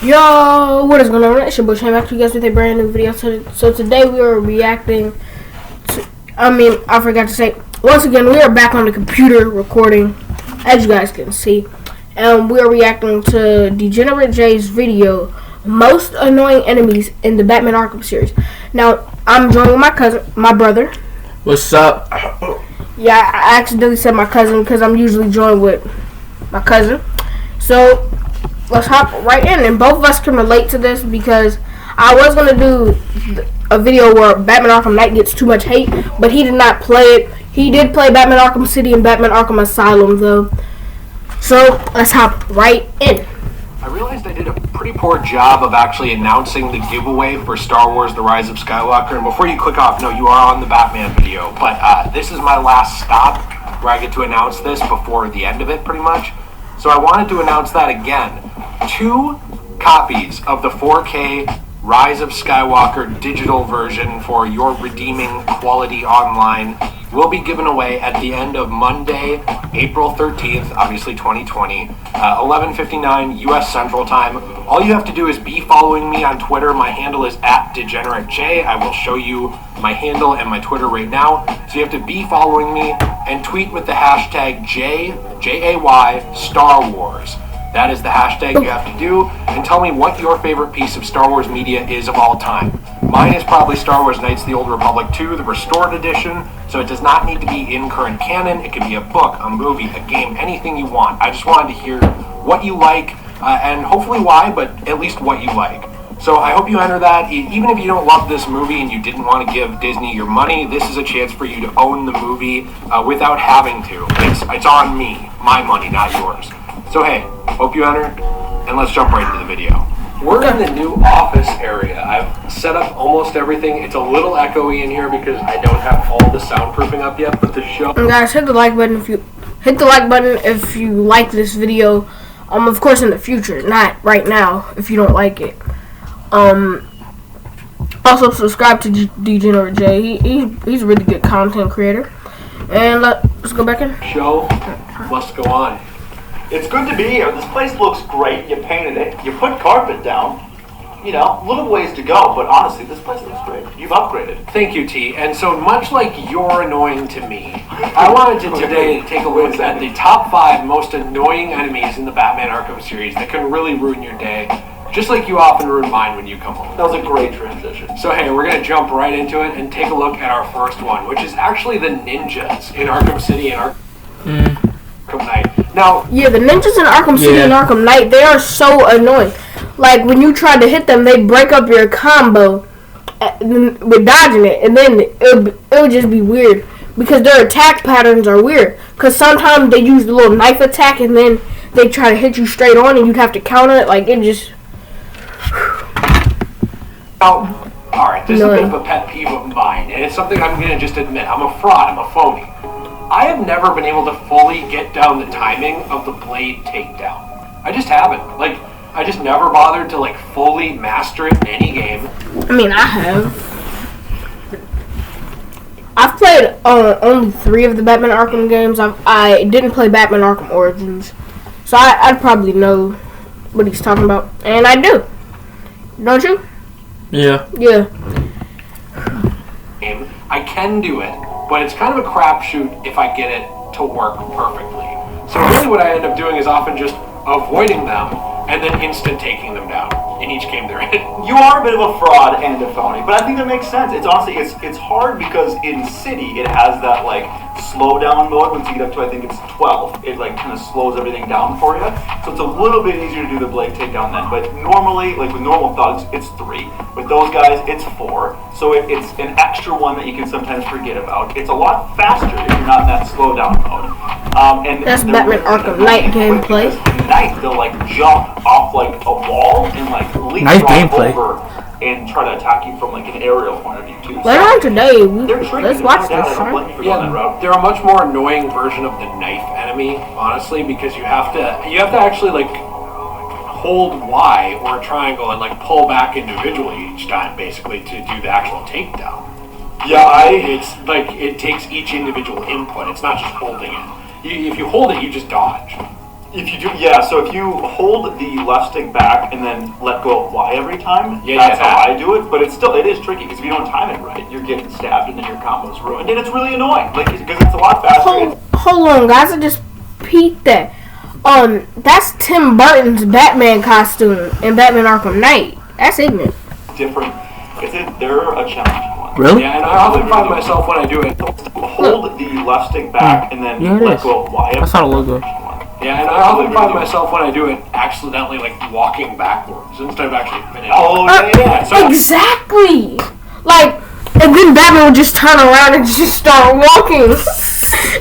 Yo, what is going on? It's your boy Shane back to you guys with a brand new video. So today we are reacting to, I forgot to say, once again, we are back on the computer recording, as you guys can see. And we are reacting to Degenerate J's video, Most Annoying Enemies in the Batman Arkham series. Now, I'm joined with my brother. What's up? Yeah, I accidentally said my cousin because I'm usually joined with my cousin. So, let's hop right in, and both of us can relate to this because I was going to do a video where Batman Arkham Knight gets too much hate, but he did not play it. He did play Batman Arkham City and Batman Arkham Asylum, though. So, let's hop right in. I realized I did a pretty poor job of actually announcing the giveaway for Star Wars The Rise of Skywalker. And before you click off, no, you are on the Batman video. But this is my last stop where I get to announce this before the end of it, pretty much. So I wanted to announce that again. 2 copies of the 4K Rise of Skywalker digital version for your redeeming quality online will be given away at the end of Monday, April 13th, obviously 2020, 11:59 U.S. Central Time. All you have to do is be following me on Twitter. My handle is @DegenerateJ. I will show you my handle and my Twitter right now. So you have to be following me and tweet with the hashtag JAY Star Wars. That is the hashtag you have to do, and tell me what your favorite piece of Star Wars media is of all time. Mine is probably Star Wars Knights of the Old Republic 2, the restored edition, so it does not need to be in current canon. It can be a book, a movie, a game, anything you want. I just wanted to hear what you like, and hopefully why, but at least what you like. So I hope you enter that. Even if you don't love this movie and you didn't want to give Disney your money, this is a chance for you to own the movie without having to. It's on me, my money, not yours. So hey, hope you enter, and let's jump right into the video. We're in the new office area. I've set up almost everything. It's a little echoey in here because I don't have all the soundproofing up yet, but the show... And guys, hit the like button if you like this video. Of course in the future, not right now if you don't like it. Also subscribe to Degenerate J. He's a really good content creator. And let's go back in. Show must go on. It's good to be here. This place looks great. You painted it. You put carpet down. You know, a little ways to go, but honestly, this place looks great. You've upgraded. Thank you, T. And so much like you're annoying to me, I wanted to today take a look at the top 5 most annoying enemies in the Batman Arkham series that can really ruin your day, just like you often ruin mine when you come home. That was a great transition. So hey, we're going to jump right into it and take a look at our first one, which is actually the ninjas in Arkham City and Arkham Knight. Now, yeah, the ninjas in Arkham City and Arkham Knight, they are so annoying. Like, when you try to hit them, they break up your combo with dodging it, and then it would just be weird. Because their attack patterns are weird. Because sometimes they use the little knife attack, and then they try to hit you straight on, and you'd have to counter it. Like, it just... Oh, alright, this is a bit of a pet peeve of mine, and it's something I'm going to just admit. I'm a fraud, I'm a phony. I have never been able to fully get down the timing of the blade takedown. I just haven't. Like, I just never bothered to, like, fully master it in any game. I mean, I have. I've played only 3 of the Batman Arkham games. I didn't play Batman Arkham Origins. So I'd probably know what he's talking about. And I do. Don't you? Yeah. Yeah. I can do it, but it's kind of a crapshoot if I get it to work perfectly. So really what I end up doing is often just avoiding them and then instant taking them down in each game they're in. You are a bit of a fraud and a phony, but I think that makes sense. It's honestly, it's hard because in City it has that like slow down mode. Once you get up to I think it's 12, it like kind of slows everything down for you. So it's a little bit easier to do the blade takedown then. But normally, like with normal thugs, it's 3. With those guys, it's 4. So it's an extra one that you can sometimes forget about. It's a lot faster if you're not in that slow down mode. And that's Batman Arkham Knight gameplay. Knight, they'll like jump off like a wall and like leapfrog over and try to attack you from like an aerial point of view too. Later on today, let's watch this. Yeah, they're a much more annoying version of the knife enemy, honestly, because you have to actually like hold Y or triangle and like pull back individually each time, basically, to do the actual takedown. Yeah, it's like it takes each individual input. It's not just holding it. If you hold it, you just dodge. If you do, yeah. So if you hold the left stick back and then let go of Y every time, Yeah, that's yeah. how I do it. But it is tricky because if you don't time it right, you're getting stabbed and then your combo's ruined, and it's really annoying. Like because it's a lot faster. Hold on, guys. I just peeked that. That's Tim Burton's Batman costume in Batman Arkham Knight. That's ignorant. It's different. They're a challenging one. Really? Yeah, and I often find myself when I do it. Hold the left stick back and then Yeah, it let is. go of Y. That's not a logo. Yeah, and I often find myself when I do it accidentally like walking backwards instead of actually finishing. Oh yeah. So Exactly. Like, and then Batman would just turn around and just start walking.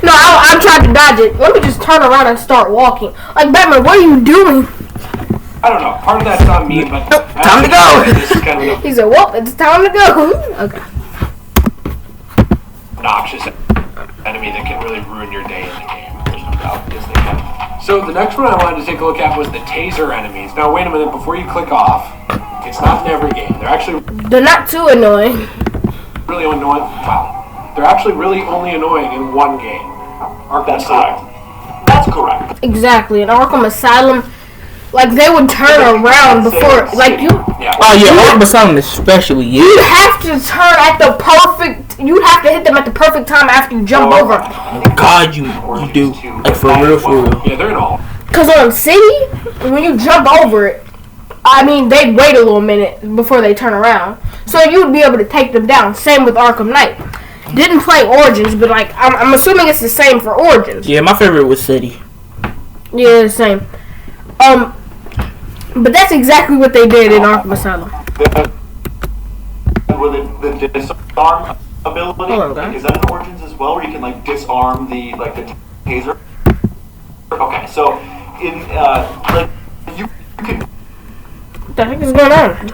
No, I'm trying to dodge it. Let me just turn around and start walking. Like, Batman, what are you doing? I don't know. Part of that's on me, but Time to go. This is kind of He said, well, it's time to go. Okay. an obnoxious enemy that can really ruin your day in the game. There's no doubt. Yes, they can. So the next one I wanted to take a look at was the taser enemies. Now, wait a minute. Before you click off, it's not in every game. They're actually They're not too annoying. really annoying. Wow. They're actually really only annoying in one game. That's correct. That's correct. Exactly. In Arkham Asylum, like, they would turn around before, like, you... Yeah. Oh yeah, Arkham Asylum especially. You Yeah. have to turn at the perfect... You have to hit them at the perfect time after you jump over. God, you do. Like for real. Yeah, they're in all. Because on City, when you jump over it, I mean, they'd wait a little minute before they turn around. So you would be able to take them down. Same with Arkham Knight. Didn't play Origins, but, like, I'm assuming it's the same for Origins. Yeah, my favorite was City. Yeah, the same. But that's exactly what they did in Arkham Asylum. With the disarm ability, Hold on, guys. is that in Origins as well, where you can like disarm the taser? Okay, so in like you can What the heck is going on?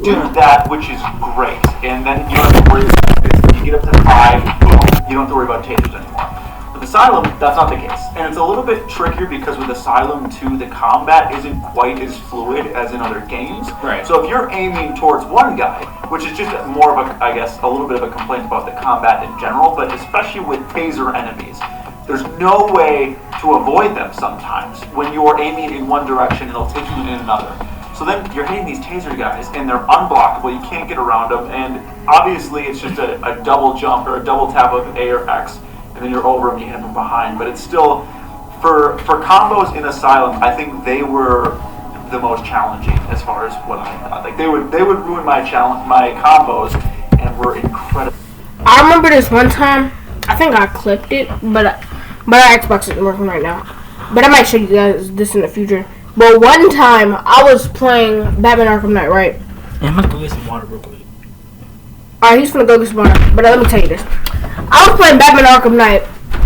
do that, which is great, and then you don't have to worry about it. You get up to 5, boom, you don't have to worry about tasers anymore. With Asylum, that's not the case, and it's a little bit trickier because with Asylum 2, the combat isn't quite as fluid as in other games. Right. So if you're aiming towards one guy, which is just more of a, I guess, a little bit of a complaint about the combat in general, but especially with taser enemies, there's no way to avoid them sometimes when you're aiming in one direction and they'll take you in another. So then you're hitting these taser guys and they're unblockable, you can't get around them, and obviously it's just a double jump or a double tap of A or X, and then you're over them, you hit them from behind. But it's still, for combos in Asylum, I think they were the most challenging as far as what I thought. Like they would ruin my combos, and were incredible. I remember this one time. I think I clipped it, but our Xbox isn't working right now. But I might show you guys this in the future. But one time, I was playing Batman Arkham Knight, right? Yeah, I'm gonna go get some water real quick. Alright, he's gonna go get some water. But let me tell you this. I was playing Batman Arkham Knight,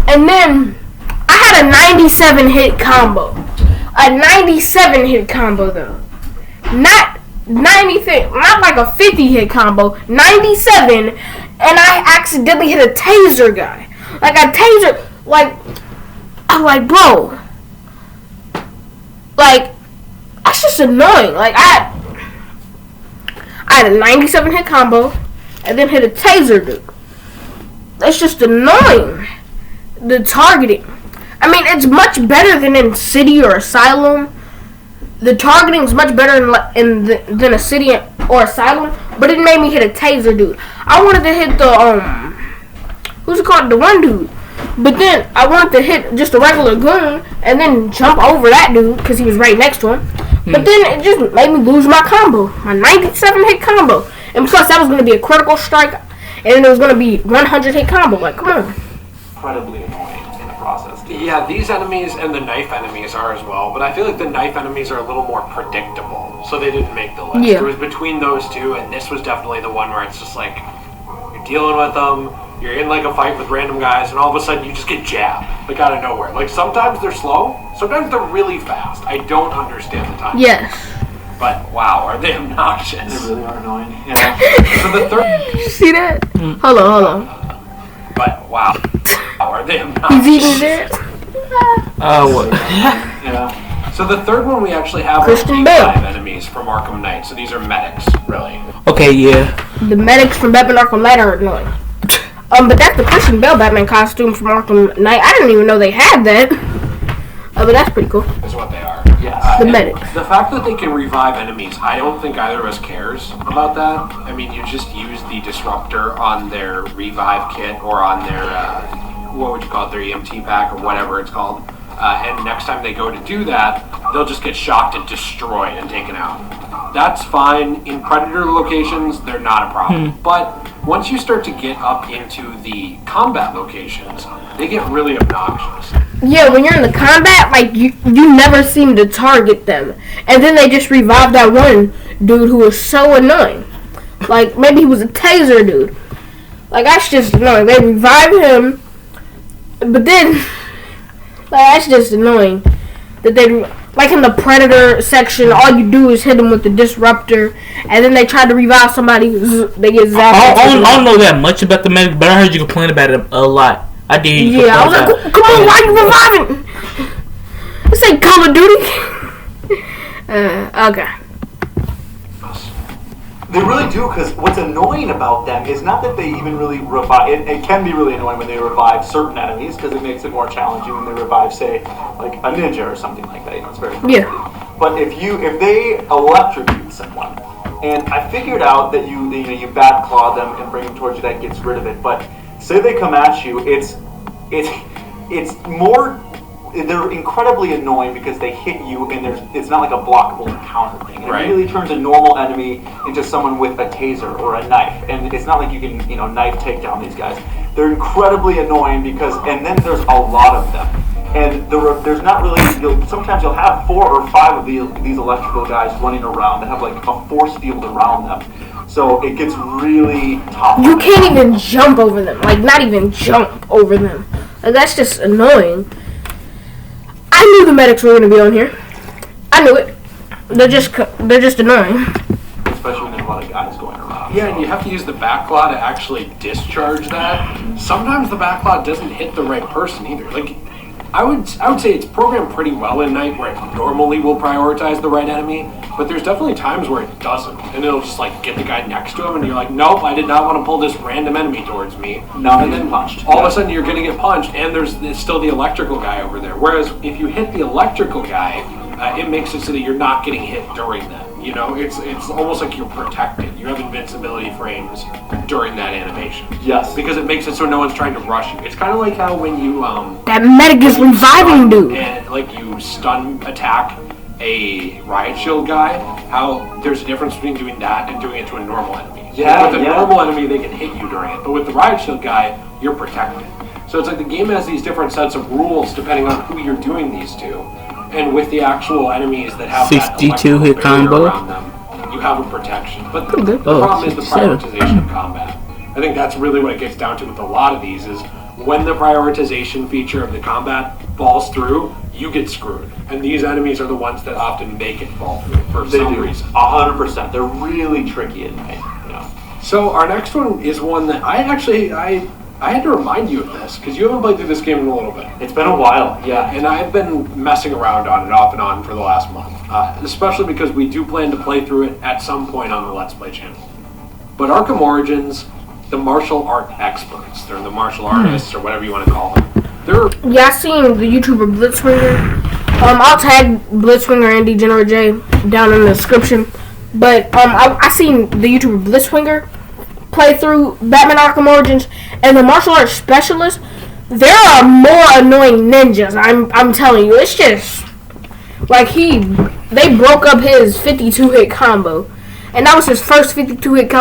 and then I had a 97 hit combo. A 97 hit combo, though. Not 90, not like a 50 hit combo. 97, and I accidentally hit a taser guy. Like a taser, I'm like, bro. Like, that's just annoying. Like, I had a 97 hit combo, and then hit a taser dude. That's just annoying. The targeting. I mean, it's much better than in City or Asylum. The targeting is much better than a City or Asylum, but it made me hit a taser dude. I wanted to hit the, who's it called? The one dude. But then I wanted to hit just a regular goon and then jump over that dude because he was right next to him. But then it just made me lose my combo, my 97 hit combo. And plus that was going to be a critical strike, and it was going to be 100 hit combo. Like, come on. Incredibly annoying in the process. Yeah, these enemies and the knife enemies are as well, but I feel like the knife enemies are a little more predictable, so they didn't make the list. Yeah. It was between those two, and this was definitely the one where it's just like, you're dealing with them, you're in like a fight with random guys, and all of a sudden you just get jabbed, like out of nowhere. Like sometimes they're slow, sometimes they're really fast. I don't understand the time. Yes. But wow, are they obnoxious? They really are annoying. Yeah. So the third, You see that? Hold on. but wow, are they He's obnoxious? eating that. What? Yeah. So the third one we actually have Christian are Bale. 5 enemies from Arkham Knight. So these are medics, really. Okay, yeah. The medics from Batman Arkham Knight are annoying. But that's the Christian Bale Batman costume from Arkham Knight. I didn't even know they had that. But that's pretty cool. Is what they are. Yes. The And medic. The fact that they can revive enemies, I don't think either of us cares about that. I mean, you just use the disruptor on their revive kit or on their, what would you call it, their EMT pack or whatever it's called. And next time they go to do that, they'll just get shocked and destroyed and taken out. That's fine. In Predator locations, they're not a problem. But once you start to get up into the combat locations, they get really obnoxious. Yeah, when you're in the combat, like, you never seem to target them. And then they just revived that one dude who was so annoying. Like, maybe he was a taser dude. Like, that's just annoying. They revived him, but then, like, that's just annoying. That they, like in the Predator section, all you do is hit them with the disruptor, and then they try to revive somebody, they get zapped. I don't know that much about the medic, but I heard you complain about it a lot. I did. Yeah, I was like, come on, why are you reviving? This ain't Call of Duty. Okay. They really do, because what's annoying about them is not that they even really revive. It can be really annoying when they revive certain enemies, because it makes it more challenging when they revive, say, like a ninja or something like that. You know, it's very frustrating. Yeah. But if they electrocute someone, and I figured out that you bat claw them and bring them towards you, that gets rid of it. But say they come at you, it's more. They're incredibly annoying because they hit you, and it's not like a blockable encounter thing. It immediately turns a normal enemy into someone with a taser or a knife, and it's not like you can knife take down these guys. They're incredibly annoying and then there's a lot of them, and there's not really. Sometimes you'll have 4 or 5 of these electrical guys running around that have like a force field around them. So it gets really tough. You can't even jump over them. Like, not even jump over them. Like, that's just annoying. I knew the medics were going to be on here. I knew it. They're just annoying. Especially when there's a lot of guys going around. Yeah, and you have to use the backlot to actually discharge that. Sometimes the backlot doesn't hit the right person either. Like, I would say it's programmed pretty well in Night, where it normally will prioritize the right enemy, but there's definitely times where it doesn't, and it'll just like get the guy next to him, and you're like, nope, I did not want to pull this random enemy towards me. No, and then punched. All of a sudden you're going to get punched, and there's still the electrical guy over there. Whereas if you hit the electrical guy, it makes it so that you're not getting hit during that. You know, it's almost like you're protected. You have invincibility frames during that animation. Yes. Because it makes it so no one's trying to rush you. It's kind of like how when you That medic is reviving dude. and like you stun attack a riot shield guy, how there's a difference between doing that and doing it to a normal enemy. Yeah, With a normal enemy, they can hit you during it, but with the riot shield guy, you're protected. So it's like the game has these different sets of rules depending on who you're doing these to. And with the actual enemies that have 62 hit combo around them, you have a protection. But the problem is the prioritization of combat. I think that's really what it gets down to with a lot of these is when the prioritization feature of the combat falls through, you get screwed. And these enemies are the ones that often make it fall through for some reason. 100%. They're really tricky at night. So our next one is one that I had to remind you of this, because you haven't played through this game in a little bit. It's been a while, yeah. And I've been messing around on it off and on for the last month, especially because we do plan to play through it at some point on the Let's Play channel. But Arkham Origins, the martial art experts, they're the martial artists, or whatever you want to call them. Yeah, I seen the YouTuber Blitzwinger. I'll tag Blitzwinger and Degenerate J down in the description. But I seen the YouTuber Blitzwinger play through Batman Arkham Origins, and the martial arts specialists, there are more annoying ninjas. I'm telling you, it's just like they broke up his 52 hit combo, and that was his first 52 hit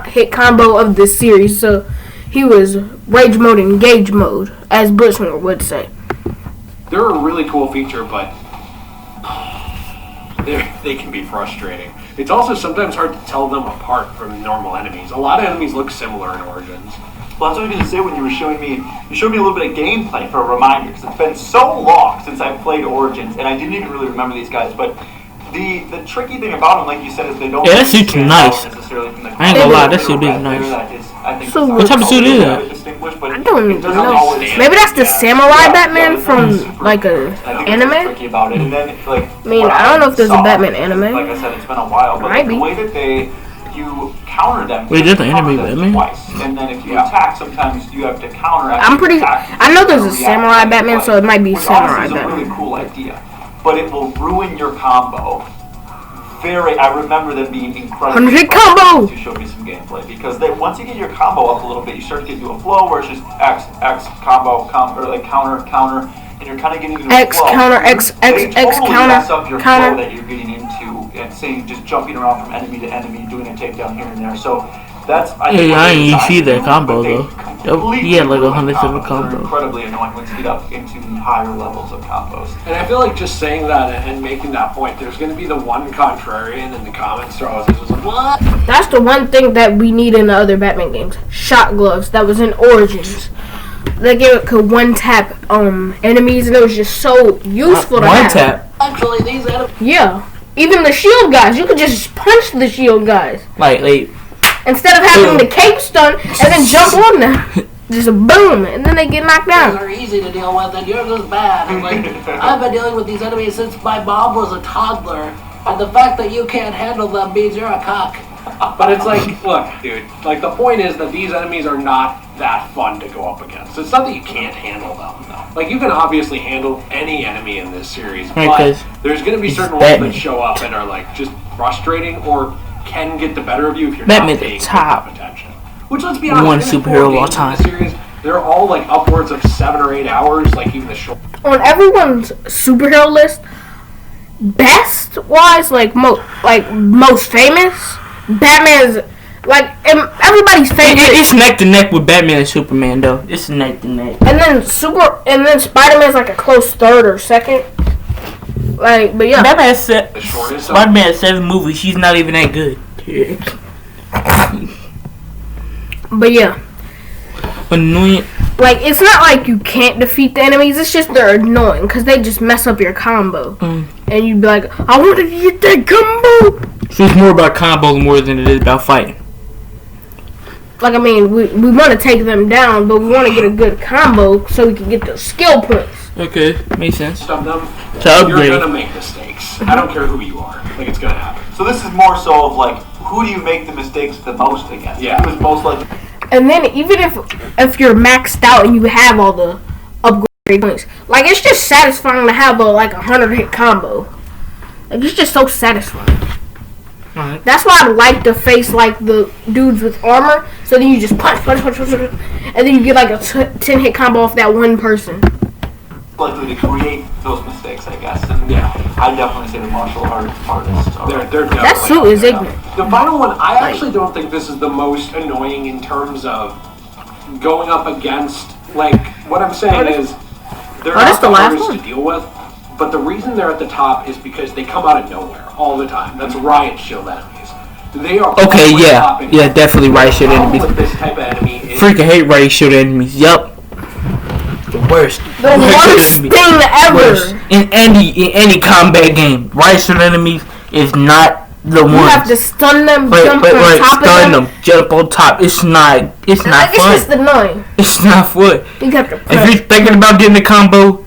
hit combo of this series. So he was rage mode and engage mode, as Blitzwinger would say. They're a really cool feature, but they can be frustrating. It's also sometimes hard to tell them apart from normal enemies. A lot of enemies look similar in Origins. Well, that's what I was going to say when you showed me a little bit of gameplay for a reminder, because it's been so long since I've played Origins, and I didn't even really remember these guys, but the tricky thing about them, like you said, is they don't that suit's nice. Necessarily from the I ain't gonna lie, that suit is nice. So what type of suit is that? I don't even know. Maybe that's the samurai Batman from like a anime. Tricky about it. And then, like, I mean, I don't know if there's a Batman anime. Like I said, it's been a while, but Might the be. way that they you counter them. Wait, there's an counter enemy them Batman? twice, and then if you attack, sometimes you have to counter. I know there's a samurai Batman, so it might be samurai Batman. Which honestly is a really cool idea, but it will ruin your combo. I remember them being incredible. 100 combo! To show me some gameplay, because once you get your combo up a little bit, you start to get into a flow where it's just X combo, or like counter, and you're kind of getting into X a flow. counter, X totally counter, mess up your counter. flow that you're getting into, and say just jumping around from enemy to enemy, doing a takedown here and there. So that's I didn't see that combo though. He had like 107 combo. They're incredibly annoying once you get up into the higher levels of combos. And I feel like just saying that and making that point, there's going to be the one contrarian in the comments who always just like, what? That's the one thing that we need in the other Batman games. Shot gloves. That was in Origins. They could one tap enemies, and it was just so useful to have. One tap. Actually, these enemies. Yeah. Even the shield guys, you could just punch the shield guys Like instead of having the cape stun and then jump on them. Just a boom, and then they get knocked down. Are easy to deal with, and yours is bad. And like, I've been dealing with these enemies since my mom was a toddler, and the fact that you can't handle them means you're a cock. But it's like, look, dude, like the point is that these enemies are not that fun to go up against. It's not that you can't handle them. Like, you can obviously handle any enemy in this series, but there's going to be certain ones that show up and are like just frustrating or can get the better of you if you're not paying enough attention. Which, let's be honest, one superhero of all time. Series, they're all like upwards of 7 or 8 hours, like even the short. On everyone's superhero list, best wise, like most famous, Batman's like everybody's favorite. It's neck to neck with Batman and Superman though. It's neck to neck. And then Spider-Man's like a close third or second. Like, but yeah. Spider-Man has 7 movies. She's not even that good. But yeah. Annoying. Like, it's not like you can't defeat the enemies. It's just they're annoying because they just mess up your combo. And you'd be like, I wanted to get that combo. So it's more about combos more than it is about fighting. Like, I mean, we want to take them down, but we want to get a good combo so we can get those skill points. Okay, makes sense. Some of them, So you're going to make mistakes. I don't care who you are. Like, it's going to happen. So this is more so of like, who do you make the mistakes the most against? Yeah. Who's most likely? And then even if you're maxed out and you have all the upgrade points, like, it's just satisfying to have a 100-hit combo. Like, it's just so satisfying. Right. That's why I like to face like the dudes with armor. So then you just punch, and then you get like a 10-hit combo off that one person. Likely to create those mistakes, I guess. And yeah, I definitely say the martial artists are. They're that suit is ignorant. The final one, I actually don't think this is the most annoying in terms of going up against. Like, what I'm saying is they're not the hardest to deal with. But the reason they're at the top is because they come out of nowhere all the time. That's riot shield enemies. They are okay. Yeah, definitely riot shield enemies. This type of enemy is freaking hate riot shield enemies. Yup. The worst. The worst thing ever. Worst. In any combat game, riot shield enemies is not the one. You have to stun them, jump on top of them. Jump on top. It's not fun. It's just annoying. It's not fun. You have to if you're thinking about getting a combo,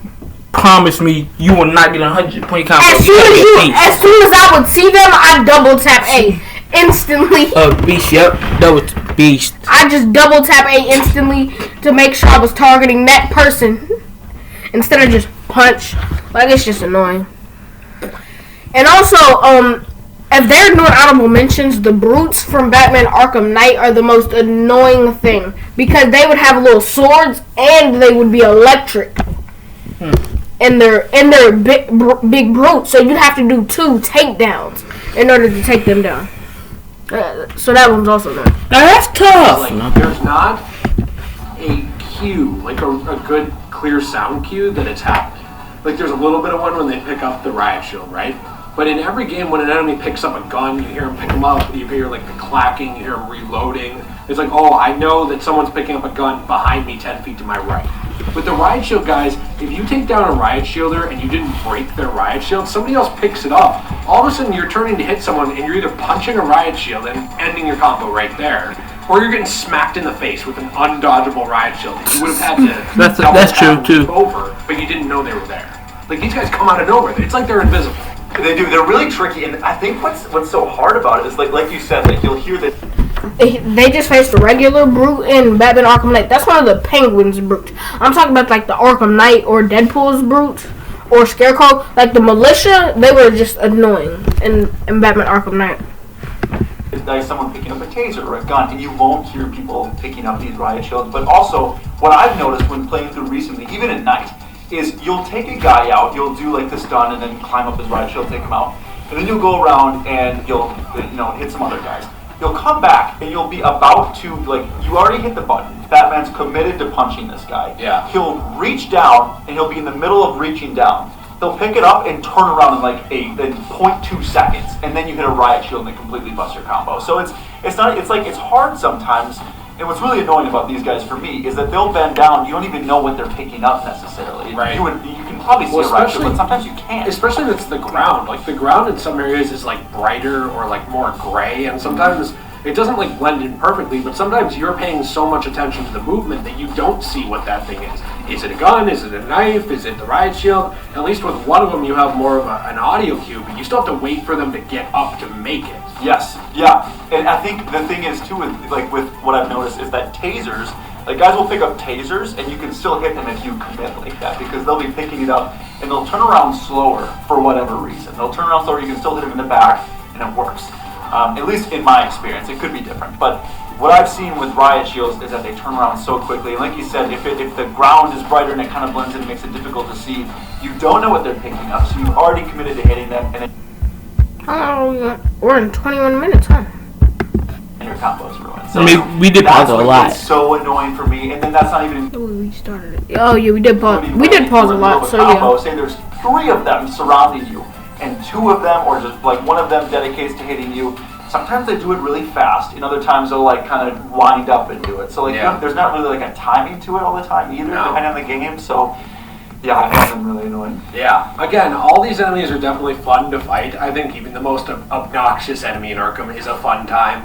promise me you will not get a 100-point combo. As soon as I would see them, I'd double tap A instantly. Beast, yep. That was beast. I just double tap A instantly to make sure I was targeting that person instead of just punch. Like, it's just annoying. And also, if they're doing honorable mentions, the brutes from Batman Arkham Knight are the most annoying thing because they would have little swords and they would be electric. And they're big brutes, so you'd have to do 2 takedowns in order to take them down. So that one's also there. Now that's tough. Like, there's not a cue, like a good, clear sound cue that it's happening. Like, there's a little bit of one when they pick up the riot shield, right? But in every game, when an enemy picks up a gun, you hear them pick them up, you hear like the clacking, you hear them reloading. It's like, oh, I know that someone's picking up a gun behind me 10 feet to my right. With the riot shield guys, if you take down a riot shielder and you didn't break their riot shield, somebody else picks it up. All of a sudden, you're turning to hit someone and you're either punching a riot shield and ending your combo right there, or you're getting smacked in the face with an undodgeable riot shield that you would have had to that's true too. Over, but you didn't know they were there. Like, these guys come out of nowhere. It's like they're invisible. They do. They're really tricky, and I think what's so hard about it is like you said, like you'll hear that. They just faced the regular Brute in Batman Arkham Knight. That's one of the Penguin's Brute. I'm talking about like the Arkham Knight or Deadpool's Brute or Scarecrow. Like the Militia, they were just annoying in Batman Arkham Knight. It's like someone picking up a taser or a gun, and you won't hear people picking up these riot shields. But also, what I've noticed when playing through recently, even at night, is you'll take a guy out, you'll do like the stun, and then climb up his riot shield, take him out, and then you'll go around and you'll hit some other guys. You'll come back and you'll be about to, like, you already hit the button. Batman's committed to punching this guy. Yeah. He'll reach down and he'll be in the middle of reaching down. He'll pick it up and turn around in like in 0.2 seconds, and then you hit a riot shield and they completely bust your combo. So it's hard sometimes. And what's really annoying about these guys for me is that they'll bend down. You don't even know what they're picking up necessarily. Right. You can probably see a riot shield, but sometimes you can't. Especially if it's the ground. Like the ground in some areas is like brighter or like more gray, and sometimes it doesn't like blend in perfectly, but sometimes you're paying so much attention to the movement that you don't see what that thing is. Is it a gun? Is it a knife? Is it the riot shield? At least with one of them you have more of an audio cue, but you still have to wait for them to get up to make it. Yes, yeah. And I think the thing is too, with what I've noticed is that tasers, like guys will pick up tasers and you can still hit them if you commit like that, because they'll be picking it up and they'll turn around slower for whatever reason. They'll turn around slower, you can still hit them in the back and it works. At least in my experience, it could be different. But what I've seen with riot shields is that they turn around so quickly. And like you said, if the ground is brighter and it kind of blends in and makes it difficult to see, you don't know what they're picking up. So you've already committed to hitting them, and We're in 21 minutes, huh? and your combo's ruined. So I mean, we did pause a lot. It's so annoying for me. And then that's not even. We restarted it. Oh yeah, we did pause. We did pause a lot. So combo. yeah. Say there's 3 of them surrounding you, and 2 of them, or just like one of them, dedicates to hitting you. Sometimes they do it really fast, and other times they'll like kind of wind up and do it. So like there's not really like a timing to it all the time either, depending on the game. So yeah, I find them really annoying. Yeah. Again, all these enemies are definitely fun to fight. I think even the most obnoxious enemy in Arkham is a fun time.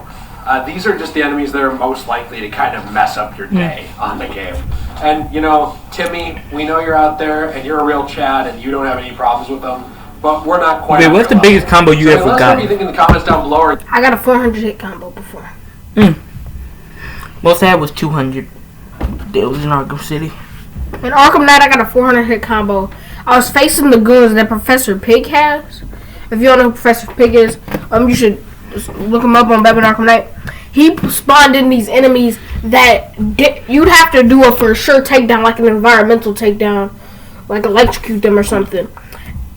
These are just the enemies that are most likely to kind of mess up your day on the game. And you know, Timmy, we know you're out there and you're a real Chad and you don't have any problems with them. But we're not quite. Wait, what's the biggest combo you ever Let us know got? what you think in the comments down below. Or I got a 400 hit combo before. Most I had was 200. It was in Arkham City. In Arkham Knight, I got a 400 hit combo. I was facing the goons that Professor Pig has. If you don't know who Professor Pig is, you should just look him up on Batman Arkham Knight. He spawned in these enemies that you'd have to do a for sure takedown, like an environmental takedown, like electrocute them or something.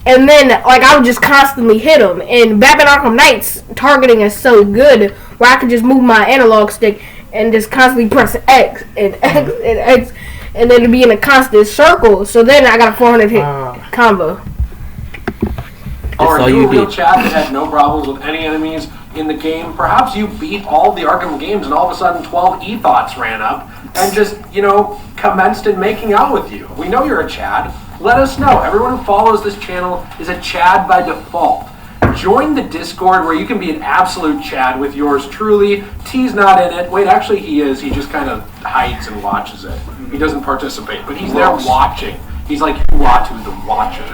And then, like, I would just constantly hit them. And Batman Arkham Knight's targeting is so good, where I could just move my analog stick and just constantly press X and X and X, and then it'd be in a constant circle. So then I got a 400 hit combo. Or all you you a real did. Chad that had no problems with any enemies in the game. Perhaps you beat all the Arkham games and all of a sudden 12 e-thoughts ran up and just, commenced in making out with you. We know you're a Chad. Let us know. Everyone who follows this channel is a Chad by default. Join the Discord where you can be an absolute Chad with yours truly. T's not in it. Wait, actually he is. He just kind of hides and watches it. He doesn't participate, but he's there watching. He's like Uatu the Watcher.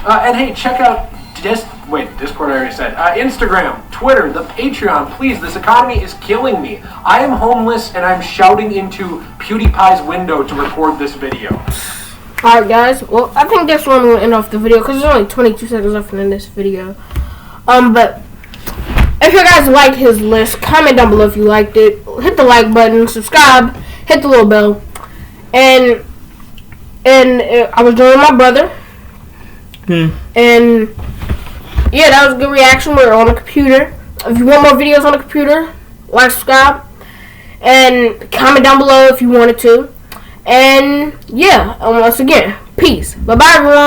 And hey, check out Discord I already said. Instagram, Twitter, the Patreon. Please, this economy is killing me. I am homeless and I'm shouting into PewDiePie's window to record this video. Alright guys, well I think this one will end off the video because there's only 22 seconds left in this video. But if you guys liked his list, comment down below if you liked it. Hit the like button, subscribe, hit the little bell. And I was joining my brother. And yeah, that was a good reaction. We're on the computer. If you want more videos on the computer, like, subscribe, and comment down below if you wanted to. And yeah, once again, peace. Bye bye everyone.